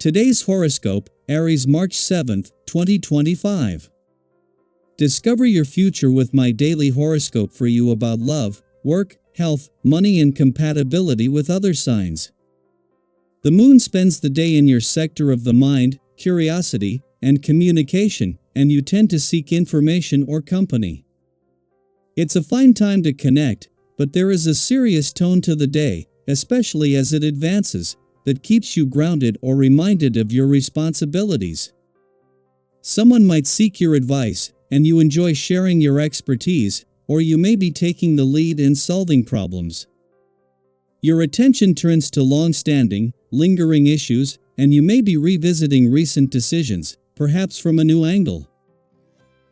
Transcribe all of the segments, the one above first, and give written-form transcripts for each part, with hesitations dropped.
Today's horoscope, Aries March 7th, 2025. Discover your future with my daily horoscope for you about love, work, health, money and compatibility with other signs. The moon spends the day in your sector of the mind, curiosity, and communication, and you tend to seek information or company. It's a fine time to connect, but there is a serious tone to the day, especially as it advances, that keeps you grounded or reminded of your responsibilities. Someone might seek your advice, and you enjoy sharing your expertise, or you may be taking the lead in solving problems. Your attention turns to long-standing, lingering issues, and you may be revisiting recent decisions, perhaps from a new angle.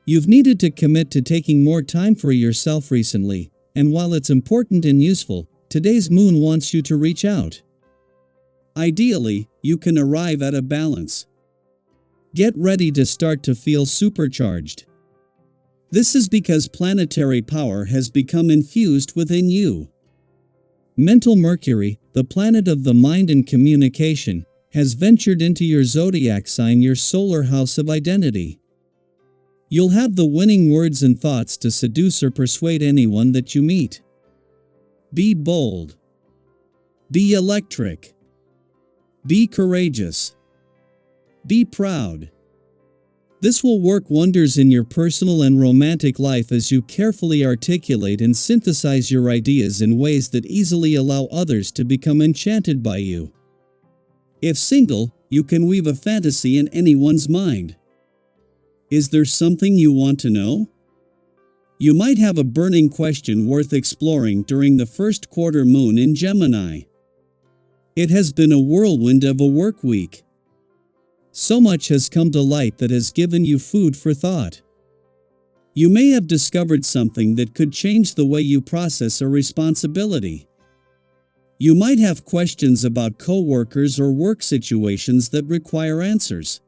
You've needed to commit to taking more time for yourself recently, and while it's important and useful, today's moon wants you to reach out. Ideally, you can arrive at a balance. Get ready to start to feel supercharged. This is because planetary power has become infused within you. Mental Mercury, the planet of the mind and communication, has ventured into your zodiac sign, your solar house of identity. You'll have the winning words and thoughts to seduce or persuade anyone that you meet. Be bold. Be electric. Be courageous. Be proud. This will work wonders in your personal and romantic life as you carefully articulate and synthesize your ideas in ways that easily allow others to become enchanted by you. If single, you can weave a fantasy in anyone's mind. Is there something you want to know? You might have a burning question worth exploring during the first quarter moon in Gemini. It has been a whirlwind of a work week. So much has come to light that has given you food for thought. You may have discovered something that could change the way you process a responsibility. You might have questions about co-workers or work situations that require answers.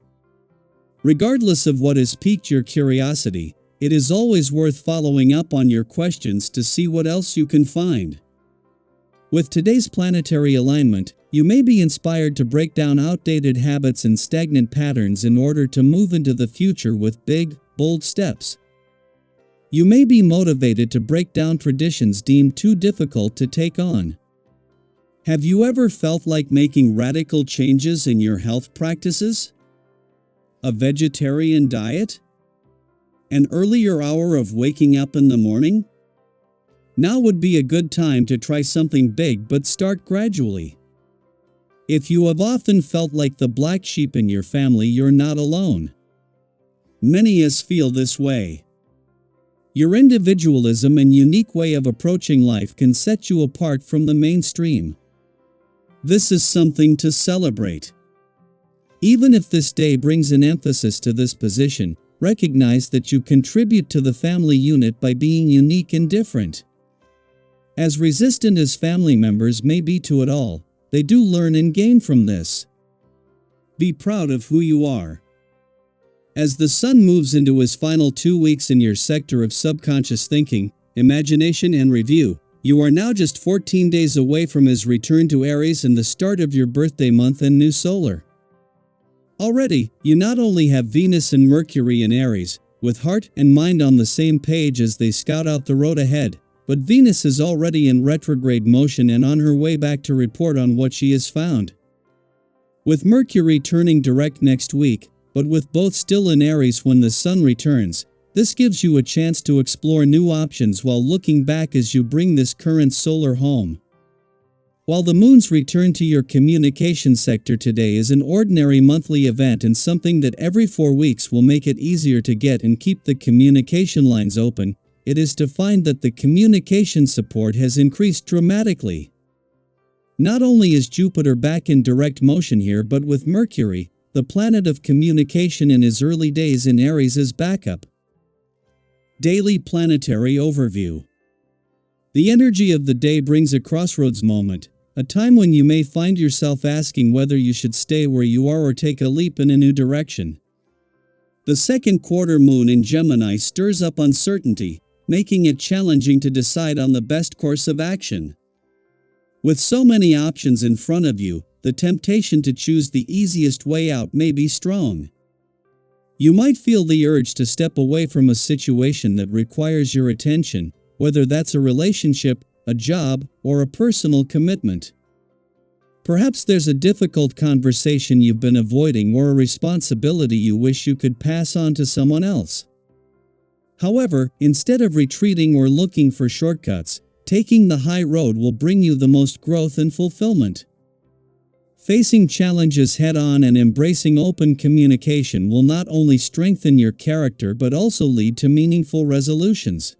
Regardless of what has piqued your curiosity, it is always worth following up on your questions to see what else you can find. With today's planetary alignment, you may be inspired to break down outdated habits and stagnant patterns in order to move into the future with big, bold steps. You may be motivated to break down traditions deemed too difficult to take on. Have you ever felt like making radical changes in your health practices? A vegetarian diet? An earlier hour of waking up in the morning? Now would be a good time to try something big, but start gradually. If you have often felt like the black sheep in your family, you're not alone. Many of us feel this way. Your individualism and unique way of approaching life can set you apart from the mainstream. This is something to celebrate. Even if this day brings an emphasis to this position, recognize that you contribute to the family unit by being unique and different. As resistant as family members may be to it all, they do learn and gain from this. Be proud of who you are. As the sun moves into his final 2 weeks in your sector of subconscious thinking, imagination and review, you are now just 14 days away from his return to Aries and the start of your birthday month and new solar. Already, you not only have Venus and Mercury in Aries, with heart and mind on the same page as they scout out the road ahead, but Venus is already in retrograde motion and on her way back to report on what she has found. With Mercury turning direct next week, but with both still in Aries when the sun returns, this gives you a chance to explore new options while looking back as you bring this current solar home. While the moon's return to your communication sector today is an ordinary monthly event and something that every 4 weeks will make it easier to get and keep the communication lines open, it is to find that the communication support has increased dramatically. Not only is Jupiter back in direct motion here, but with Mercury, the planet of communication in his early days in Aries, as backup. Daily Planetary Overview. The energy of the day brings a crossroads moment, a time when you may find yourself asking whether you should stay where you are or take a leap in a new direction. The second quarter moon in Gemini stirs up uncertainty, making it challenging to decide on the best course of action. With so many options in front of you, the temptation to choose the easiest way out may be strong. You might feel the urge to step away from a situation that requires your attention, whether that's a relationship, a job, or a personal commitment. Perhaps there's a difficult conversation you've been avoiding or a responsibility you wish you could pass on to someone else. However, instead of retreating or looking for shortcuts, taking the high road will bring you the most growth and fulfillment. Facing challenges head-on and embracing open communication will not only strengthen your character but also lead to meaningful resolutions.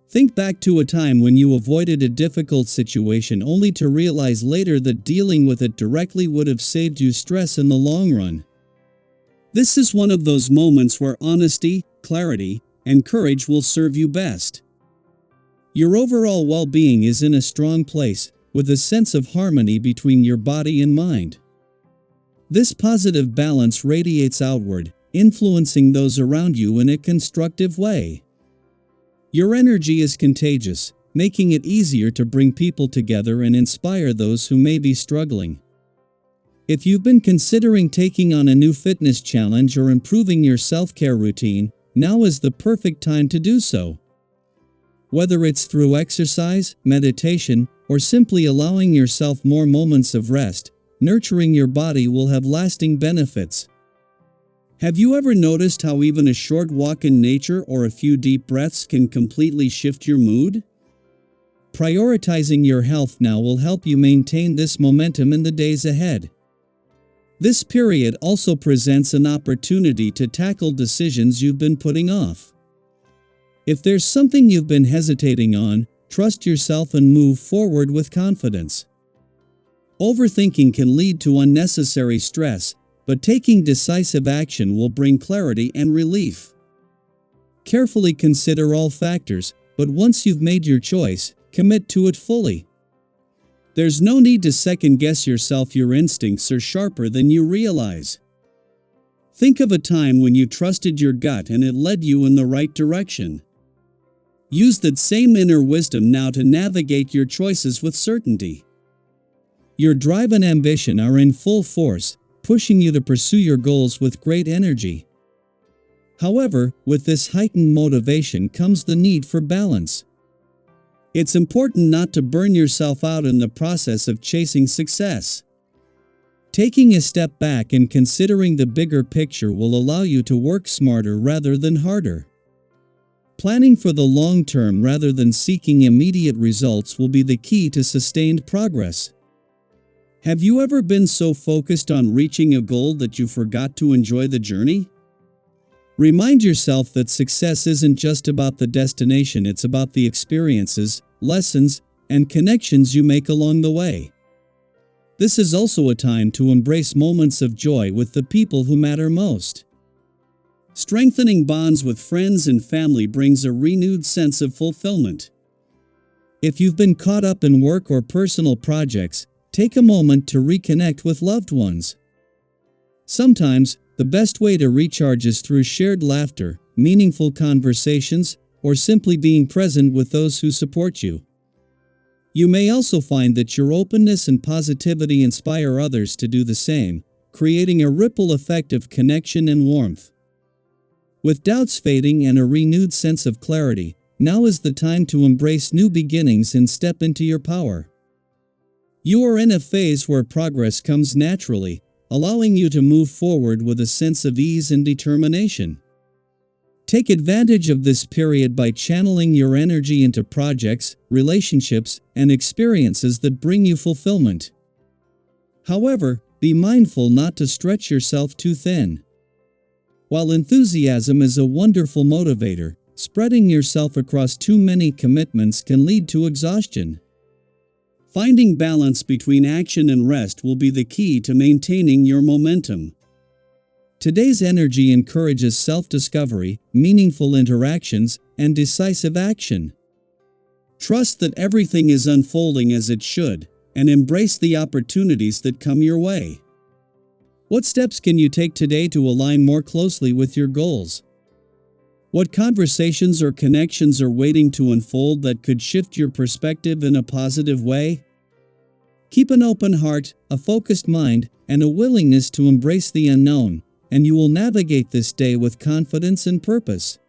Think back to a time when you avoided a difficult situation only to realize later that dealing with it directly would have saved you stress in the long run. This is one of those moments where honesty, clarity, and courage will serve you best. Your overall well-being is in a strong place, with a sense of harmony between your body and mind. This positive balance radiates outward, influencing those around you in a constructive way. Your energy is contagious, making it easier to bring people together and inspire those who may be struggling. If you've been considering taking on a new fitness challenge or improving your self-care routine, now is the perfect time to do so. Whether it's through exercise, meditation, or simply allowing yourself more moments of rest, nurturing your body will have lasting benefits. Have you ever noticed how even a short walk in nature or a few deep breaths can completely shift your mood? Prioritizing your health now will help you maintain this momentum in the days ahead. This period also presents an opportunity to tackle decisions you've been putting off. If there's something you've been hesitating on, trust yourself and move forward with confidence. Overthinking can lead to unnecessary stress, but taking decisive action will bring clarity and relief. Carefully consider all factors, but once you've made your choice, commit to it fully. There's no need to second-guess yourself. Your instincts are sharper than you realize. Think of a time when you trusted your gut and it led you in the right direction. Use that same inner wisdom now to navigate your choices with certainty. Your drive and ambition are in full force, pushing you to pursue your goals with great energy. However, with this heightened motivation comes the need for balance. It's important not to burn yourself out in the process of chasing success. Taking a step back and considering the bigger picture will allow you to work smarter rather than harder. Planning for the long term rather than seeking immediate results will be the key to sustained progress. Have you ever been so focused on reaching a goal that you forgot to enjoy the journey? Remind yourself that success isn't just about the destination, it's about the experiences, lessons, and connections you make along the way. This is also a time to embrace moments of joy with the people who matter most. Strengthening bonds with friends and family brings a renewed sense of fulfillment. If you've been caught up in work or personal projects, take a moment to reconnect with loved ones. Sometimes, the best way to recharge is through shared laughter, meaningful conversations, or simply being present with those who support you. You may also find that your openness and positivity inspire others to do the same, creating a ripple effect of connection and warmth. With doubts fading and a renewed sense of clarity, now is the time to embrace new beginnings and step into your power. You are in a phase where progress comes naturally, allowing you to move forward with a sense of ease and determination. Take advantage of this period by channeling your energy into projects, relationships, and experiences that bring you fulfillment. However, be mindful not to stretch yourself too thin. While enthusiasm is a wonderful motivator, spreading yourself across too many commitments can lead to exhaustion. Finding balance between action and rest will be the key to maintaining your momentum. Today's energy encourages self-discovery, meaningful interactions, and decisive action. Trust that everything is unfolding as it should, and embrace the opportunities that come your way. What steps can you take today to align more closely with your goals? What conversations or connections are waiting to unfold that could shift your perspective in a positive way? Keep an open heart, a focused mind, and a willingness to embrace the unknown, and you will navigate this day with confidence and purpose.